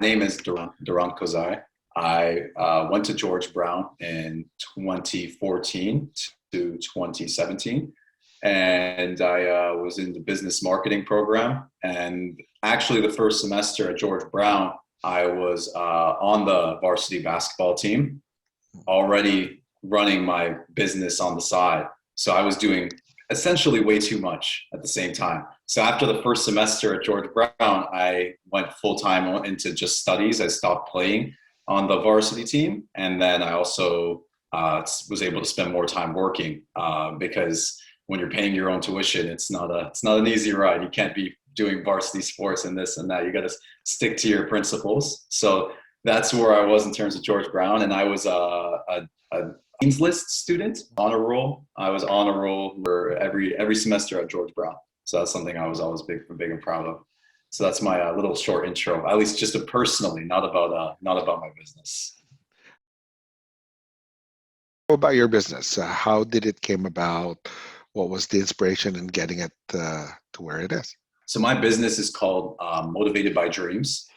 name is Doran Kozai. I went to George Brown in 2014 to 2017. And I was in the business marketing program. And actually the first semester at George Brown, I was on the varsity basketball team, already running my business on the side. So I was doing essentially way too much at the same time. So after the first semester at George Brown, I went full-time into just studies. I stopped playing on the varsity team. And then I also was able to spend more time working because when you're paying your own tuition, it's not an easy ride. You can't be doing varsity sports and this and that. You got to stick to your principles. So that's where I was in terms of George Brown. And I was a Dean's List student, honor roll. I was on a roll for every semester at George Brown. So that's something I was always big and proud of. So that's my little short intro, at least just personally, not about my business. What about your business? How did it came about? What was the inspiration in getting it to where it is? So my business is called Motivated by Dreams.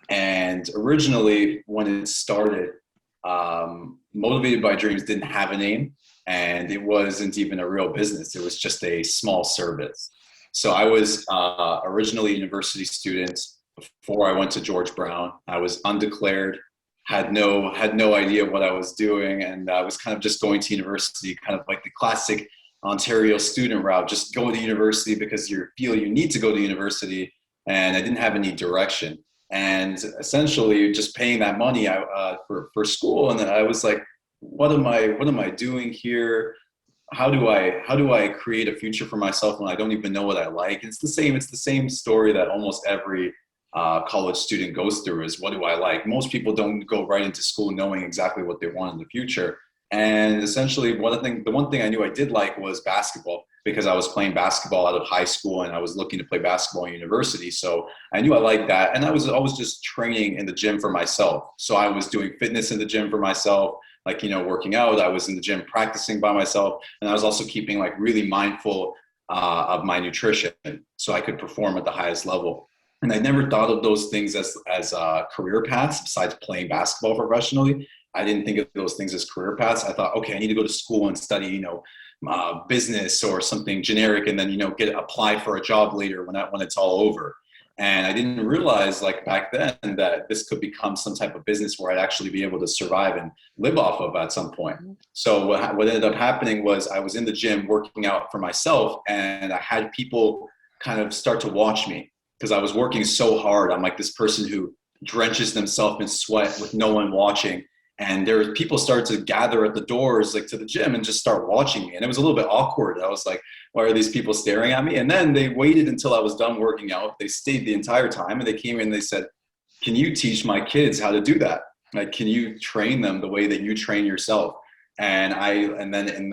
And originally when it started, Motivated by Dreams didn't have a name and it wasn't even a real business. It was just a small service. So I was originally a university student before I went to George Brown. I was undeclared, had no idea what I was doing. And I was kind of just going to university, kind of like the classic Ontario student route, just go to university because you feel you need to go to university, and I didn't have any direction. And essentially just paying that money for school, and then I was like, what am I doing here? How do I create a future for myself when I don't even know what I like? It's the same story that almost every college student goes through is, what do I like? Most people don't go right into school knowing exactly what they want in the future. And essentially the one thing I knew I did like was basketball, because I was playing basketball out of high school and I was looking to play basketball in university. So I knew I liked that. And I was always just training in the gym for myself. So I was doing fitness in the gym for myself, like, working out. I was in the gym practicing by myself. And I was also keeping like really mindful of my nutrition so I could perform at the highest level. And I never thought of those things as career paths besides playing basketball professionally. I didn't think of those things as career paths. I thought, okay, I need to go to school and study, business or something generic, and then, apply for a job later when it's all over. And I didn't realize, like back then, that this could become some type of business where I'd actually be able to survive and live off of at some point. So what ended up happening was I was in the gym working out for myself, and I had people kind of start to watch me because I was working so hard. I'm like this person who drenches themselves in sweat with no one watching. And people started to gather at the doors, like to the gym, and just start watching me. And it was a little bit awkward. I was like, why are these people staring at me? And then they waited until I was done working out. They stayed the entire time, and they came in and they said, can you teach my kids how to do that? Like, can you train them the way that you train yourself? And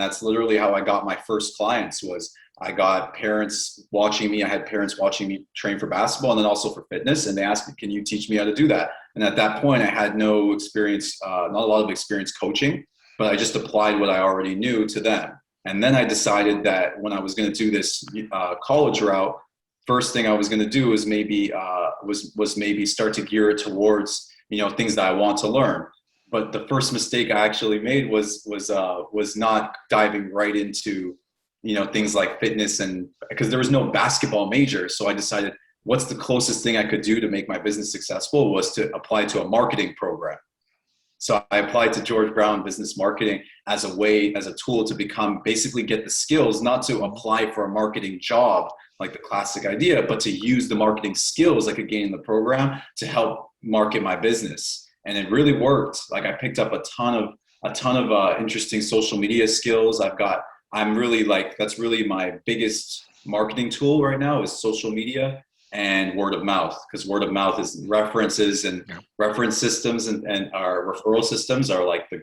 that's literally how I got my first clients. Was I got parents watching me. I had parents watching me train for basketball and then also for fitness. And they asked me, can you teach me how to do that? And at that point, I had no experience, not a lot of experience coaching, but I just applied what I already knew to them. And then I decided that when I was going to do this college route, first thing I was going to do was maybe start to gear it towards, things that I want to learn. But the first mistake I actually made was not diving right into, things like fitness, and because there was no basketball major. So I decided what's the closest thing I could do to make my business successful was to apply to a marketing program. So I applied to George Brown Business Marketing as a tool to basically get the skills, not to apply for a marketing job like the classic idea, but to use the marketing skills I could gain in the program to help market my business. And it really worked. Like, I picked up a ton of interesting social media skills. That's really my biggest marketing tool right now is social media and word of mouth, because word of mouth is references, and reference systems and our referral systems are like the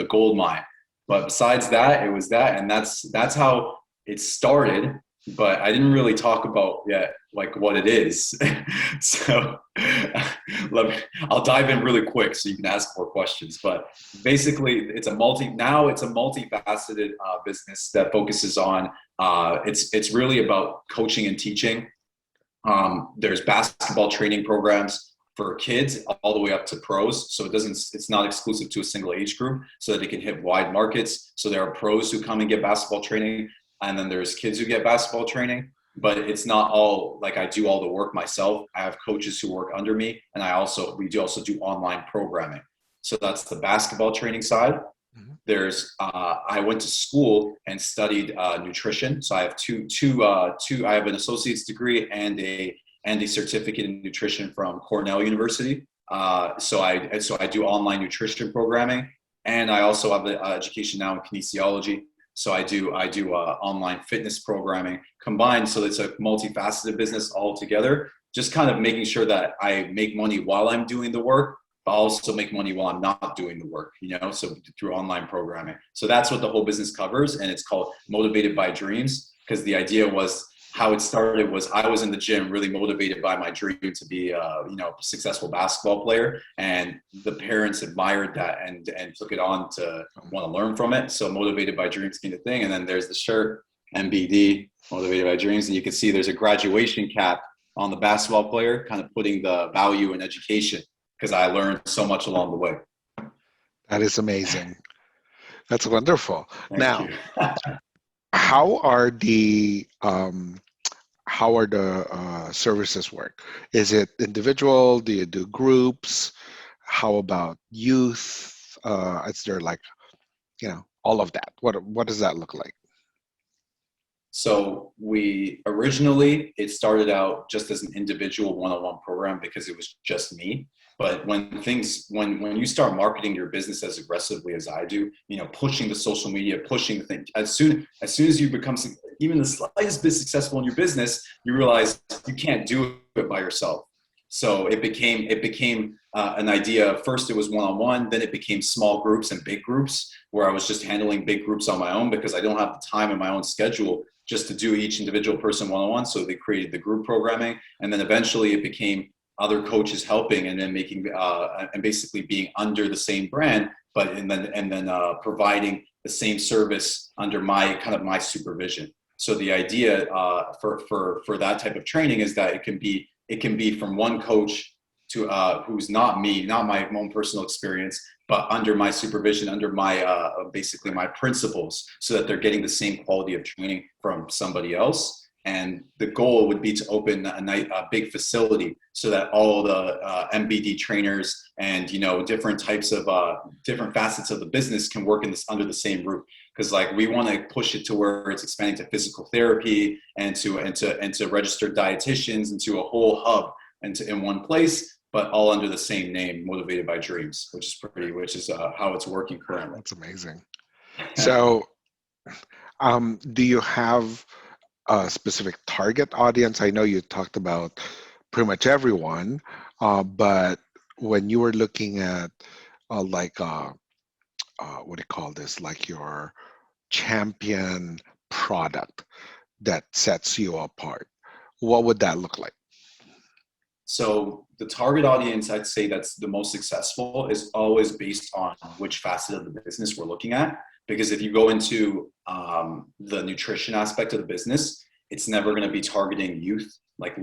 gold mine. But besides that, it was that, and that's how it started. But I didn't really talk about yet like what it is. So I'll dive in really quick so you can ask more questions. But basically, it's a multifaceted business that focuses on it's really about coaching and teaching. There's basketball training programs. for kids all the way up to pros. So it's not exclusive to a single age group, so that it can hit wide markets. So there are pros who come and get basketball training, and then there's kids who get basketball training. But it's not all like I do all the work myself. I have coaches who work under me, and we do also do online programming. So that's the basketball training side. Mhm. There's I went to school and studied nutrition. So I have two. I have an associate's degree and a certificate in nutrition from Cornell University. So I do online nutrition programming, and I also have an education now in kinesiology. So I do online fitness programming combined. So it's a multifaceted business altogether. Just kind of making sure that I make money while I'm doing the work, but also make money while I'm not doing the work, so through online programming. So that's what the whole business covers. And it's called Motivated by Dreams, because the idea was, how it started was, I was in the gym really motivated by my dream to be a successful basketball player. And the parents admired that and took it on to want to learn from it. So Motivated by Dreams came to thing. And then there's the shirt, MBD, Motivated by Dreams. And you can see there's a graduation cap on the basketball player, kind of putting the value in education, because I learned so much along the way. That is amazing. That's wonderful. Thank Now, you. how are the services work? Is it individual? Do you do groups? How about youth? Is there all of that? What does that look like? So it started out just as an individual one-on-one program because it was just me. But when you start marketing your business as aggressively as I do, pushing the social media, pushing the thing, as soon as you become even the slightest bit successful in your business, you realize you can't do it by yourself. So it became an idea. First, it was one-on-one. Then it became small groups and big groups, where I was just handling big groups on my own because I don't have the time in my own schedule just to do each individual person one-on-one. So they created the group programming, and then eventually it became other coaches helping, and then making and basically being under the same brand, but and then providing the same service under my supervision. So the idea for that type of training is that it can be from one coach to who's not me, not my own personal experience, but under my supervision, under my basically my principles, so that they're getting the same quality of training from somebody else. And the goal would be to open a big facility so that all the MBD trainers and different types of different facets of the business can work under the same roof. Because we want to push it to where it's expanding to physical therapy and to registered dietitians, and to a whole hub in one place, but all under the same name, Motivated by Dreams, which is how it's working currently. That's amazing. So, do you have a specific target audience? I know you talked about pretty much everyone, but when you were looking at what do you call this, like your champion product that sets you apart, what would that look like? So the target audience, I'd say that's the most successful, is always based on which facet of the business we're looking at. Because if you go into the nutrition aspect of the business, it's never going to be targeting youth, like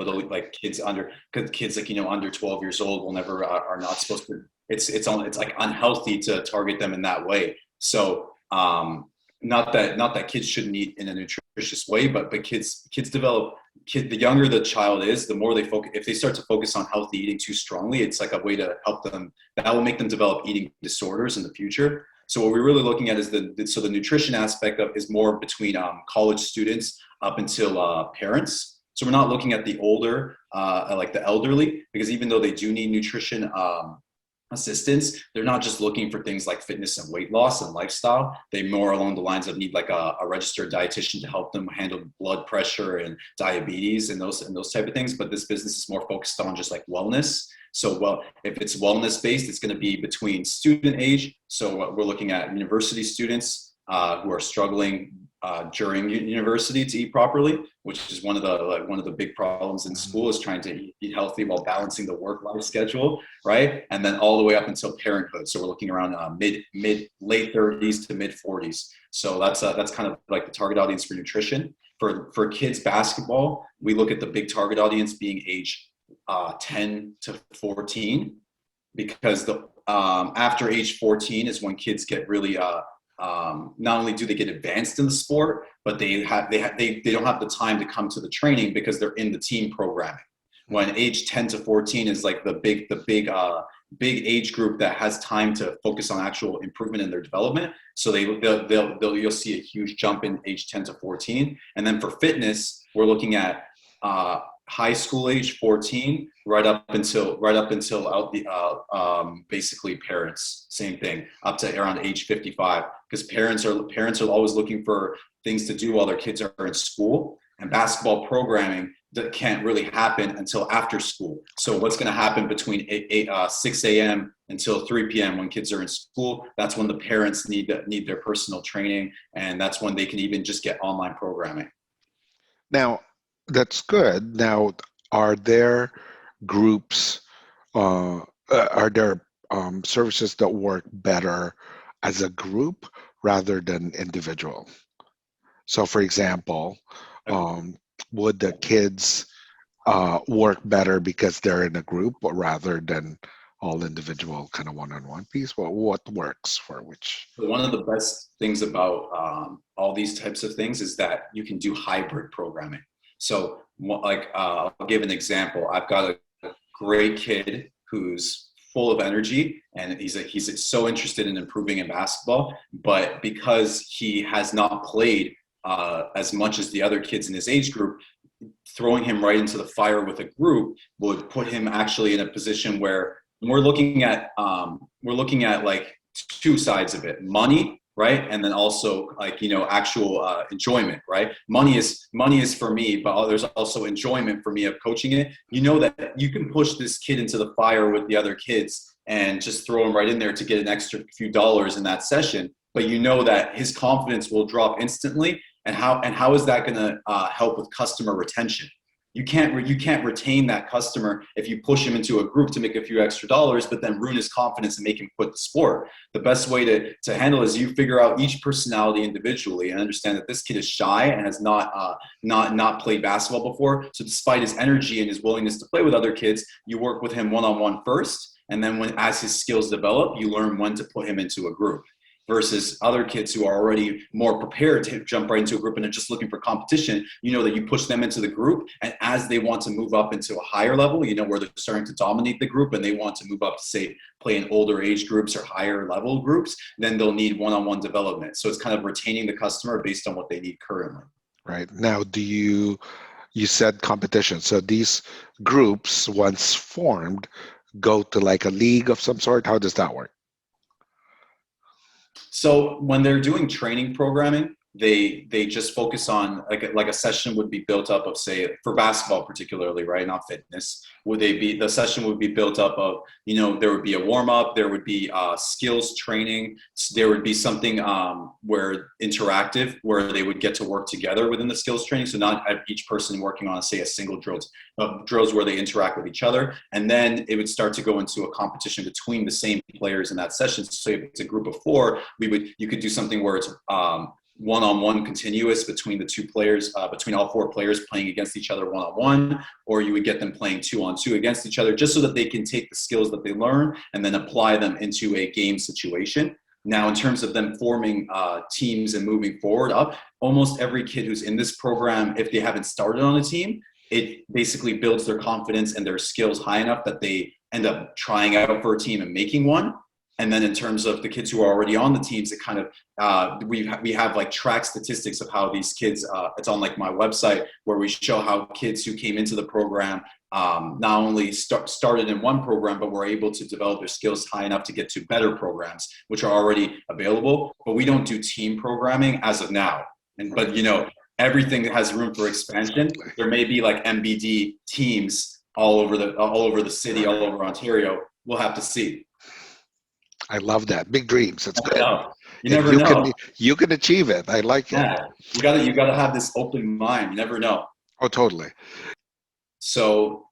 kids under 12 years old will never are not supposed to. It's like unhealthy to target them in that way. So not that kids shouldn't eat in a nutritious way, but kids develop. The younger the child is, the more they focus. If they start to focus on healthy eating too strongly, it's like a way to help them. That will make them develop eating disorders in the future. So what we're really looking at is the nutrition aspect is more between college students up until parents. So we're not looking at the older, like the elderly, because even though they do need nutrition assistance, they're not just looking for things like fitness and weight loss and lifestyle. They more along the lines of need like a registered dietitian to help them handle blood pressure and diabetes and those type of things. But this business is more focused on just like wellness. So, if it's wellness based, it's going to be between student age. So we're looking at university students who are struggling during university to eat properly, which is one of the big problems in school, is trying to eat healthy while balancing the work-life schedule, right? And then all the way up until parenthood. So we're looking around late 30s to mid 40s. So that's kind of like the target audience for nutrition. For kids basketball, we look at the big target audience being age 10 to 14, because the after age 14 is when kids get really not only do they get advanced in the sport, but they don't have the time to come to the training because they're in the team programming. When age 10 to 14 is like the big age group that has time to focus on actual improvement in their development. So you'll see a huge jump in age 10 to 14. And then for fitness, we're looking at high school age 14 right up until out the basically parents, same thing, up to around age 55, because parents are always looking for things to do while their kids are in school, and basketball programming that can't really happen until after school. So what's going to happen between 6 a.m. until 3 p.m. when kids are in school? That's when the parents need their personal training, and that's when they can even just get online programming. Now, that's good. Now, are there groups, are there services that work better as a group rather than individual? So, for example, would the kids work better because they're in a group rather than all individual kind of one-on-one piece? Well, what works for which? One of the best things about all these types of things is that you can do hybrid programming. So like I'll give an example. I've got a great kid who's full of energy, and he's so interested in improving in basketball, but because he has not played as much as the other kids in his age group, throwing him right into the fire with a group would put him actually in a position where we're looking at like two sides of it: money, right? And then also like, actual enjoyment, right? Money is for me, but there's also enjoyment for me of coaching it. You know that you can push this kid into the fire with the other kids and just throw him right in there to get an extra few dollars in that session, but you know that his confidence will drop instantly. And how is that going to help with customer retention? You can't retain that customer if you push him into a group to make a few extra dollars, but then ruin his confidence and make him quit the sport. The best way to handle it is you figure out each personality individually and understand that this kid is shy and has not played basketball before. So despite his energy and his willingness to play with other kids, you work with him one-on-one first, and then as his skills develop, you learn when to put him into a group. Versus other kids who are already more prepared to jump right into a group and are just looking for competition, that you push them into the group, and as they want to move up into a higher level, where they're starting to dominate the group and they want to move up to, say, play in older age groups or higher level groups, then they'll need one-on-one development. So it's kind of retaining the customer based on what they need currently. Right. Now, you said competition. So these groups, once formed, go to like a league of some sort? How does that work? So when they're doing training programming, they just focus on like a session would be built up of, say, for basketball particularly, right, not fitness. The session would be built up of, there would be a warm up, there would be skills training, there would be something where interactive, where they would get to work together within the skills training. So not each person working on, say, a single drills where they interact with each other, and then it would start to go into a competition between the same players in that session. So if it's a group of four, you could do something where it's one-on-one continuous between the two players, between all four players playing against each other one-on-one, or you would get them playing two-on-two against each other, just so that they can take the skills that they learn and then apply them into a game situation. Now, in terms of them forming teams and moving forward up, almost every kid who's in this program, if they haven't started on a team, it basically builds their confidence and their skills high enough that they end up trying out for a team and making one. And then in terms of the kids who are already on the teams, it kind of, we have like track statistics of how these kids, it's on like my website, where we show how kids who came into the program not only started in one program, but were able to develop their skills high enough to get to better programs, which are already available. But we don't do team programming as of now. But everything has room for expansion. There may be like MBD teams all over the city, all over Ontario. We'll have to see. I love that. Big dreams. That's good. You never know. You can achieve it. I like it. Yeah. You gotta have this open mind. You never know. Oh, totally. So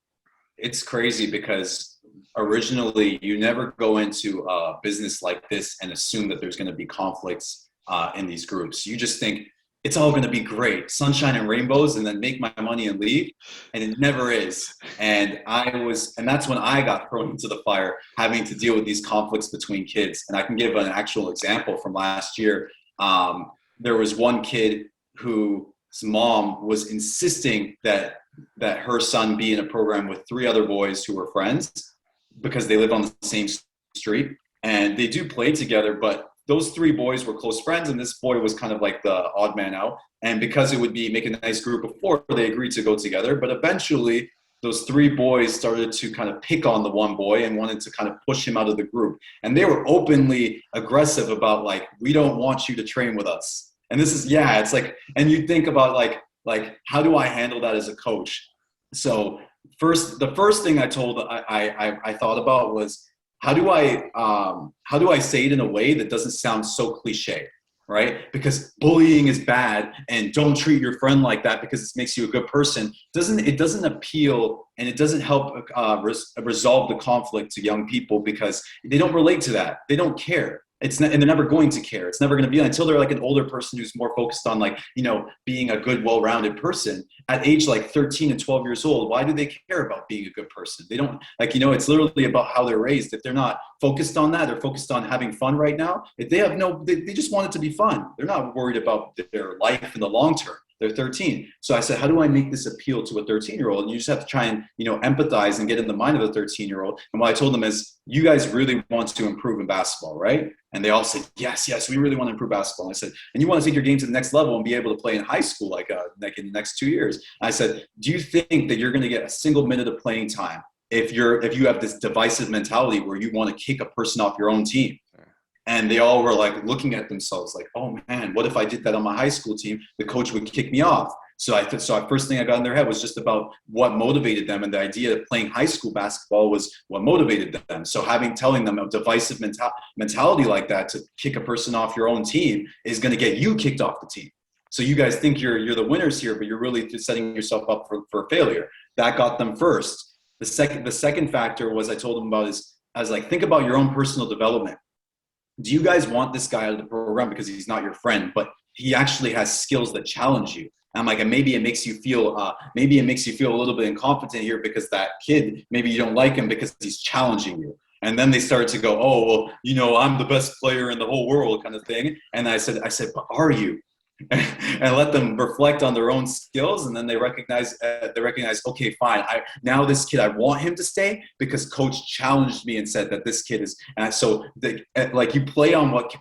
it's crazy because originally you never go into a business like this and assume that there's going to be conflicts in these groups. You just think it's all going to be great, sunshine and rainbows, and then make my money and leave. And it never is. And that's when I got thrown into the fire, having to deal with these conflicts between kids. And I can give an actual example from last year. There was one kid whose mom was insisting that her son be in a program with three other boys who were friends because they live on the same street and they do play together, but those three boys were close friends and this boy was kind of like the odd man out. And because it would be make a nice group of four, they agreed to go together. But eventually those three boys started to kind of pick on the one boy and wanted to kind of push him out of the group. And they were openly aggressive about like, we don't want you to train with us. And this is, yeah, it's like, and you think about like, how do I handle that as a coach? So the first thing I thought about was, how do I say it in a way that doesn't sound so cliche, right? Because bullying is bad and don't treat your friend like that because it makes you a good person. It doesn't appeal and it doesn't help resolve the conflict to young people because they don't relate to that. They don't care. It's not, and they're never going to care. It's never going to be until they're like an older person who's more focused on like, being a good, well-rounded person at age like 13 and 12 years old. Why do they care about being a good person? They don't it's literally about how they're raised. If they're not focused on that, they're focused on having fun right now. If they have they just want it to be fun. They're not worried about their life in the long term. They're 13. So I said, how do I make this appeal to a 13-year-old? And you just have to try and, empathize and get in the mind of a 13-year-old. And what I told them is, you guys really want to improve in basketball, right? And they all said, yes, we really want to improve basketball. And I said, and you want to take your game to the next level and be able to play in high school, like in the next 2 years. And I said, do you think that you're going to get a single minute of playing time if you have this divisive mentality where you want to kick a person off your own team? And they all were like looking at themselves like, oh man, what if I did that on my high school team? The coach would kick me off. So first thing I got in their head was just about what motivated them. And the idea of playing high school basketball was what motivated them. So telling them a divisive mentality like that to kick a person off your own team is going to get you kicked off the team. So you guys think you're the winners here, but you're really just setting yourself up for failure. That got them first. The second factor was I told them about is, I was like, think about your own personal development. Do you guys want this guy out of the program because he's not your friend, but he actually has skills that challenge you? And I'm like, and maybe it makes you feel a little bit incompetent here because that kid, maybe you don't like him because he's challenging you. And then they started to go, oh, well, I'm the best player in the whole world kind of thing. And I said, but are you? And let them reflect on their own skills, and then they recognize, okay, fine. Now this kid, I want him to stay because coach challenged me and said that this kid is. And so, you play on what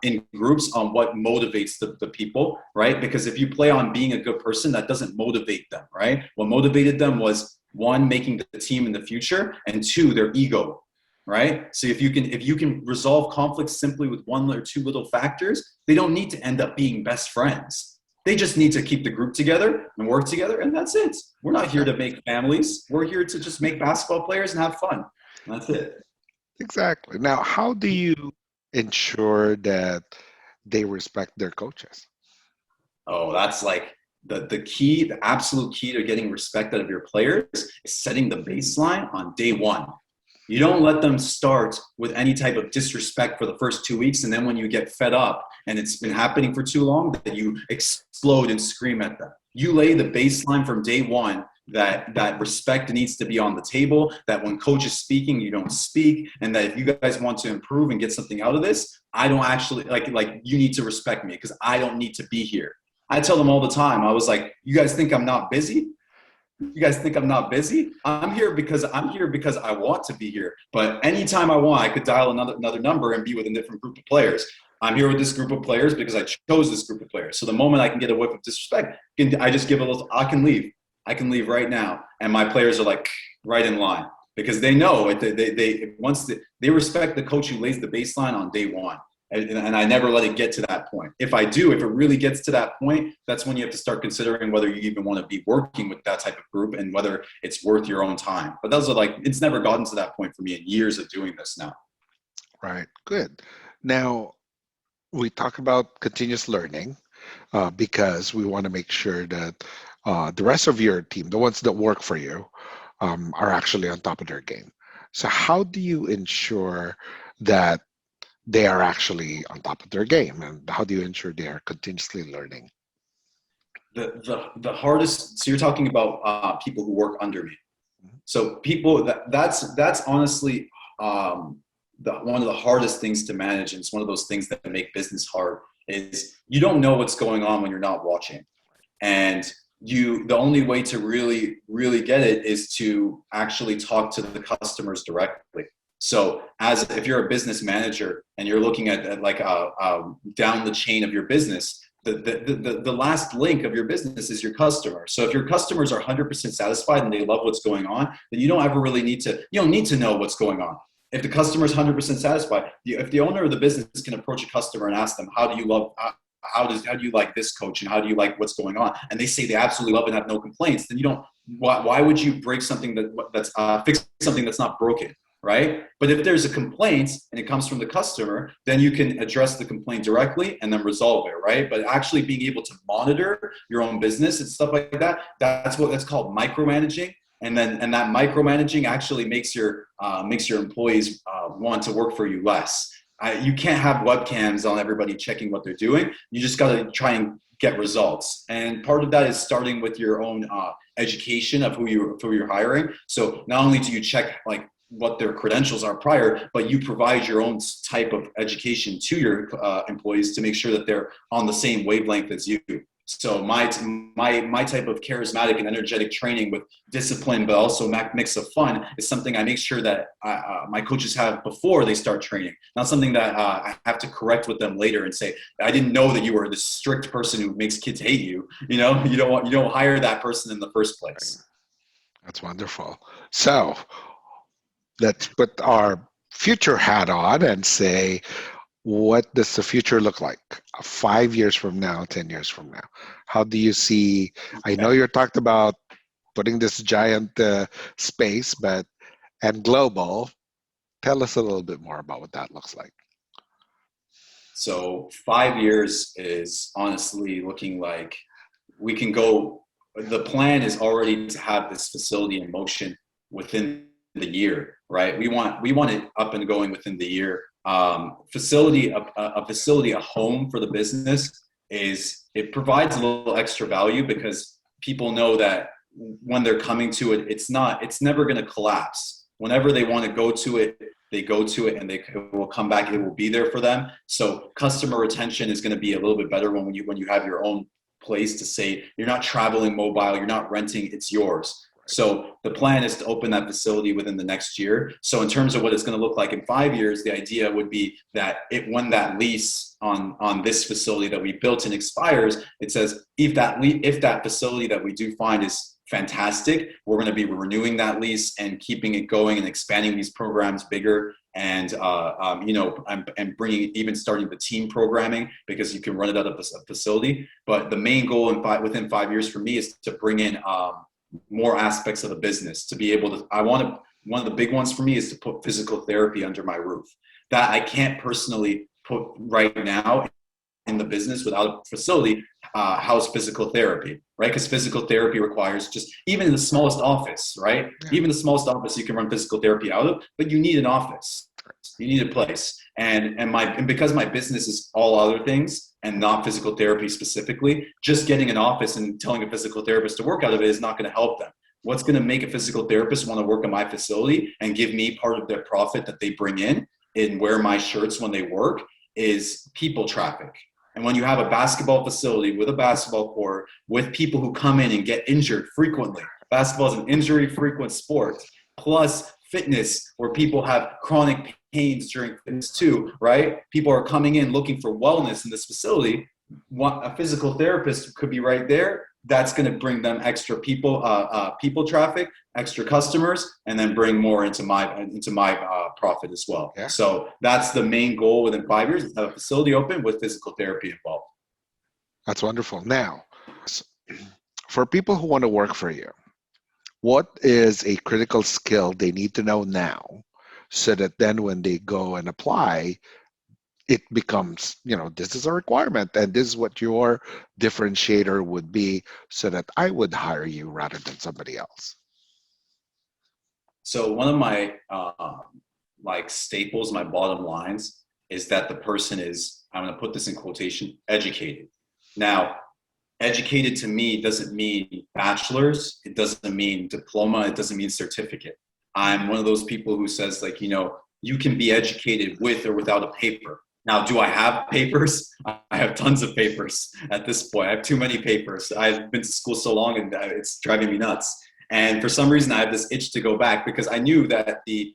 in groups on what motivates the people, right? Because if you play on being a good person, that doesn't motivate them, right? What motivated them was, one, making the team in the future, and two, their ego. Right? So if you can resolve conflicts simply with one or two little factors, they don't need to end up being best friends. They just need to keep the group together and work together, and that's it. We're not here to make families. We're here to just make basketball players and have fun. And that's it. Exactly. Now, how do you ensure that they respect their coaches? Oh, that's like the key, the absolute key to getting respect out of your players is setting the baseline on day one. You don't let them start with any type of disrespect for the first 2 weeks, and then when you get fed up and it's been happening for too long, that you explode and scream at them. You lay the baseline from day one that respect needs to be on the table, that when coach is speaking, you don't speak, and that if you guys want to improve and get something out of this, I don't actually, you need to respect me because I don't need to be here. I tell them all the time, I was like, you guys think I'm not busy? You guys think I'm not busy? I'm here because I want to be here. But anytime I want, I could dial another number and be with a different group of players. I'm here with this group of players because I chose this group of players. So the moment I can get a whiff of disrespect, I just give a little, I can leave. I can leave right now. And my players are like right in line because they know it. They respect the coach who lays the baseline on day one. And I never let it get to that point. If it really gets to that point, that's when you have to start considering whether you even want to be working with that type of group and whether it's worth your own time. But those are it's never gotten to that point for me in years of doing this now. Right, good. Now, we talk about continuous learning because we want to make sure that the rest of your team, the ones that work for you, are actually on top of their game. So how do you ensure that they are actually on top of their game? And how do you ensure they are continuously learning? The hardest. So you're talking about people who work under me. So people that's honestly one of the hardest things to manage, and it's one of those things that make business hard. Is you don't know what's going on when you're not watching, and the only way to really get it is to actually talk to the customers directly. So as if you're a business manager and you're looking at like down the chain of your business, the last link of your business is your customer. So if your customers are 100% satisfied and they love what's going on, then you don't need to know what's going on. If the customer is 100% satisfied, if the owner of the business can approach a customer and ask them, how do you like this coach, and how do you like what's going on, and they say they absolutely love it and have no complaints, then why would you break something that's fix something that's not broken, right? But if there's a complaint and it comes from the customer, then you can address the complaint directly and then resolve it, right? But actually being able to monitor your own business and stuff like that, that's called micromanaging. And that micromanaging actually makes your employees want to work for you less. You can't have webcams on everybody checking what they're doing. You just got to try and get results. And part of that is starting with your own education of who you're hiring. So not only do you check like what their credentials are prior, but you provide your own type of education to your employees to make sure that they're on the same wavelength as you. So my type of charismatic and energetic training with discipline, but also mix of fun, is something I make sure that my coaches have before they start training. Not something that I have to correct with them later and say, I didn't know that you were this strict person who makes kids hate you. You don't hire that person in the first place. That's wonderful. So let's put our future hat on and say, what does the future look like 5 years from now, 10 years from now? How do you see? I know you talked about putting this giant space, and global. Tell us a little bit more about what that looks like. So 5 years is honestly looking like we can go. The plan is already to have this facility in motion within the year, right? We want it up and going within the year. A facility, a home for the business it provides a little extra value because people know that when they're coming to it, it's never going to collapse. Whenever they want to go to it, they go to it and they will come back. It will be there for them. So customer retention is going to be a little bit better when you have your own place to say you're not traveling mobile, you're not renting, it's yours. So the plan is to open that facility within the next year. So in terms of what it's going to look like in 5 years, the idea would be that when that lease on this facility that we built and expires, it says if that facility that we do find is fantastic, we're going to be renewing that lease and keeping it going and expanding these programs bigger and starting the team programming, because you can run it out of a facility. But the main goal within 5 years for me is to bring in more aspects of the business, to be able to, one of the big ones for me is to put physical therapy under my roof. That I can't personally put right now in the business without a facility house physical therapy, right? Because physical therapy requires just, even in the smallest office, right? Yeah. Even the smallest office you can run physical therapy out of, but you need an office. You need a place. And because my business is all other things and not physical therapy specifically, just getting an office and telling a physical therapist to work out of it is not going to help them. What's going to make a physical therapist want to work in my facility and give me part of their profit that they bring in and wear my shirts when they work is people traffic. And when you have a basketball facility with a basketball court with people who come in and get injured frequently, basketball is an injury frequent sport, plus fitness where people have chronic pains during fitness too, right? People are coming in looking for wellness in this facility. A physical therapist could be right there. That's going to bring them extra people traffic, extra customers, and then bring more into my profit as well. Yeah. So that's the main goal within 5 years, is to have a facility open with physical therapy involved. That's wonderful. Now, for people who want to work for you, what is a critical skill they need to know now so that then when they go and apply, it becomes, this is a requirement and this is what your differentiator would be so that I would hire you rather than somebody else? So one of my staples, my bottom lines is that the person is, I'm going to put this in quotation, educated. Now, educated to me doesn't mean bachelor's. It doesn't mean diploma. It doesn't mean certificate. I'm one of those people who says, like, you can be educated with or without a paper. Now, do I have papers? I have tons of papers at this point. I have too many papers. I've been to school so long and it's driving me nuts. And for some reason, I have this itch to go back because I knew that the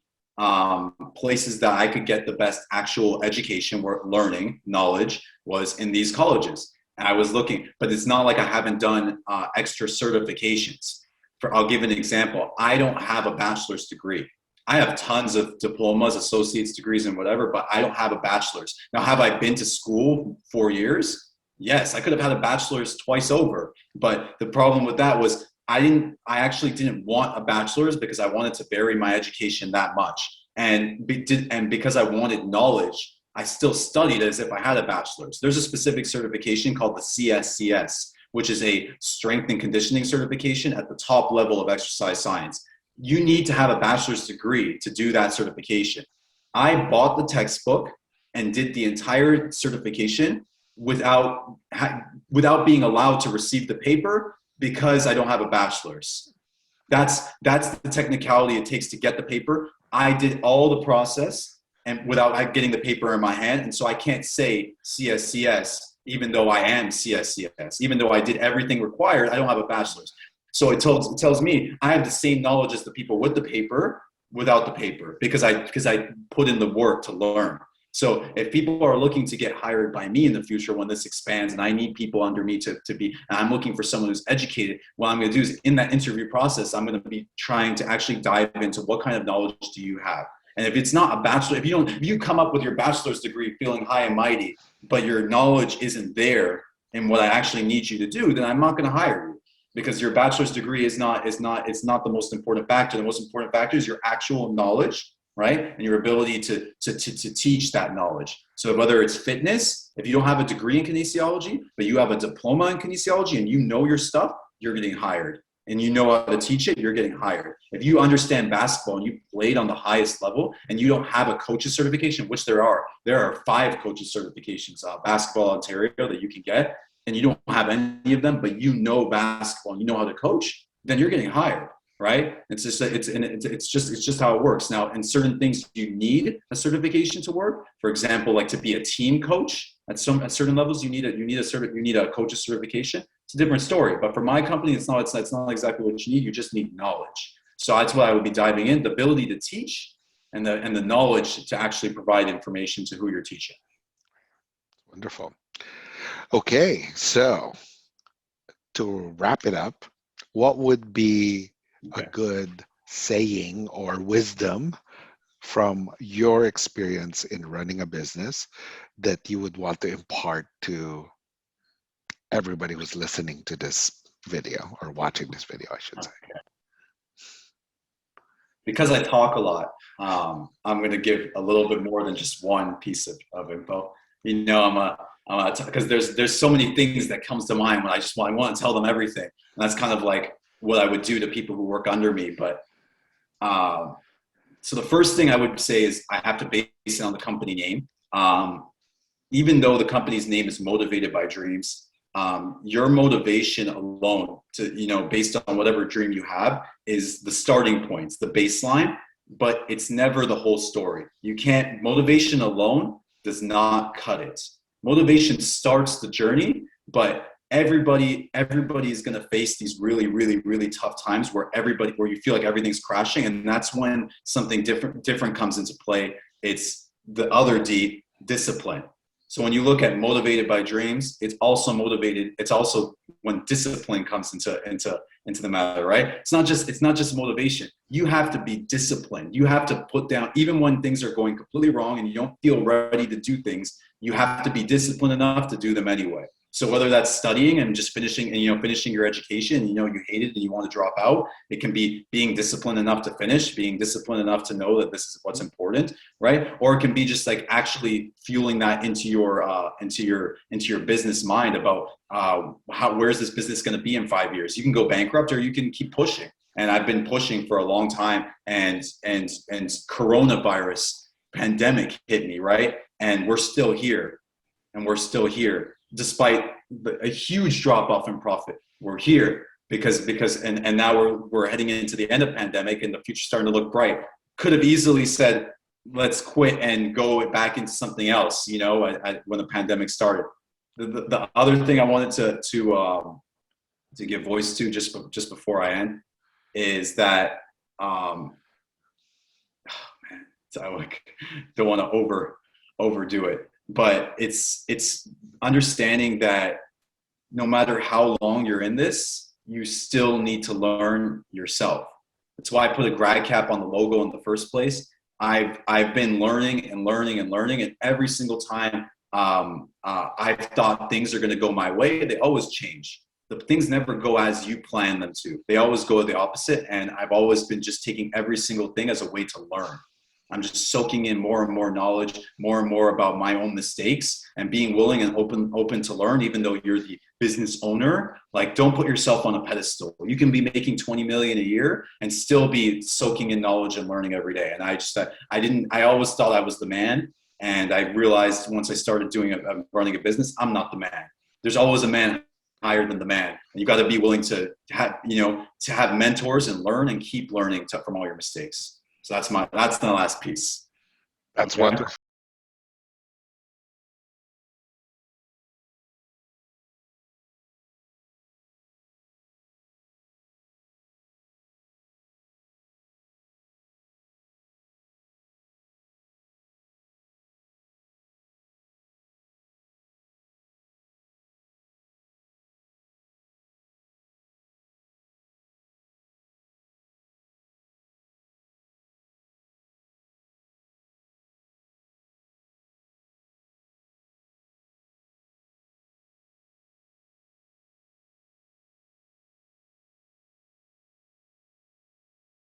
places that I could get the best actual education, work, learning, knowledge was in these colleges. And I was looking, but it's not like I haven't done extra certifications. I'll give an example. I don't have a bachelor's degree. I have tons of diplomas, associate's degrees, and whatever, but I don't have a bachelor's. Now, have I been to school 4 years? Yes, I could have had a bachelor's twice over. But the problem with that was I actually didn't want a bachelor's because I wanted to vary my education that much. And because I wanted knowledge, I still studied as if I had a bachelor's. There's a specific certification called the CSCS, which is a strength and conditioning certification at the top level of exercise science. You need to have a bachelor's degree to do that certification. I bought the textbook and did the entire certification without being allowed to receive the paper because I don't have a bachelor's. That's the technicality it takes to get the paper. I did all the process and without getting the paper in my hand. And so I can't say CSCS, even though I am CSCS, even though I did everything required, I don't have a bachelor's. So it tells me I have the same knowledge as the people with the paper without the paper because I put in the work to learn. So if people are looking to get hired by me in the future when this expands and I need people under me to be, and I'm looking for someone who's educated, what I'm going to do is in that interview process, I'm going to be trying to actually dive into what kind of knowledge do you have. And if it's not a bachelor, if you come up with your bachelor's degree feeling high and mighty, but your knowledge isn't there in what I actually need you to do, then I'm not going to hire you. Because your bachelor's degree it's not the most important factor. The most important factor is your actual knowledge, right? And your ability to teach that knowledge. So whether it's fitness, if you don't have a degree in kinesiology, but you have a diploma in kinesiology and you know your stuff, you're getting hired. And you know how to teach it, you're getting hired. If you understand basketball and you played on the highest level and you don't have a coach's certification, which there are 5 coach's certifications, Basketball Ontario that you can get, and you don't have any of them, but you know basketball and you know how to coach, then you're getting hired, right? It's just how it works. Now, in certain things, you need a certification to work. For example, like to be a team coach at certain levels, you need a coach's certification. It's a different story. But for my company, it's not exactly what you need. You just need knowledge. So that's what I would be diving in: the ability to teach and the knowledge to actually provide information to who you're teaching. Wonderful. Okay, so to wrap it up, what would be a good saying or wisdom from your experience in running a business that you would want to impart to everybody who's listening to this video or watching this video, I should say? Okay. Because I talk a lot, I'm going to give a little bit more than just one piece of info. Because there's so many things that comes to mind when I want to tell them everything. And that's kind of like what I would do to people who work under me. But so the first thing I would say is I have to base it on the company name. Even though the company's name is Motivated by Dreams, your motivation alone to, based on whatever dream you have is the starting points, the baseline, but it's never the whole story. Motivation alone does not cut it. Motivation starts the journey, but everybody is going to face these really, really, really tough times where you feel like everything's crashing. And that's when something different comes into play. It's the other D, discipline. So when you look at Motivated by Dreams, it's also when discipline comes into the matter, right? It's not just motivation. You have to be disciplined. You have to put down, even when things are going completely wrong and you don't feel ready to do things, you have to be disciplined enough to do them anyway. So whether that's studying and just finishing your education, and you hate it and you want to drop out, it can be being disciplined enough to finish, being disciplined enough to know that this is what's important, right? Or it can be just like actually fueling that into your business mind about where's this business going to be in 5 years? You can go bankrupt or you can keep pushing. And I've been pushing for a long time, and coronavirus pandemic hit me, right? and we're still here, despite a huge drop off in profit. We're here and now we're heading into the end of pandemic, and the future's starting to look bright. Could have easily said, let's quit and go back into something else, when the pandemic started. The other thing I wanted to give voice to just before I end is that I don't want to overdo it, but it's understanding that no matter how long you're in this, you still need to learn yourself. That's why I put a grad cap on the logo in the first place. I've been learning, and every single time I've thought things are going to go my way, they always change. The things never go as you plan them to. They always go the opposite, and I've always been just taking every single thing as a way to learn. I'm just soaking in more and more knowledge, more and more about my own mistakes, and being willing and open to learn, even though you're the business owner. Like, don't put yourself on a pedestal. You can be making 20 million a year and still be soaking in knowledge and learning every day. And I always thought I was the man. And I realized once I started running a business, I'm not the man. There's always a man higher than the man. And you got to be willing to have mentors and learn and keep learning from all your mistakes. So that's the last piece. That's Okay. wonderful.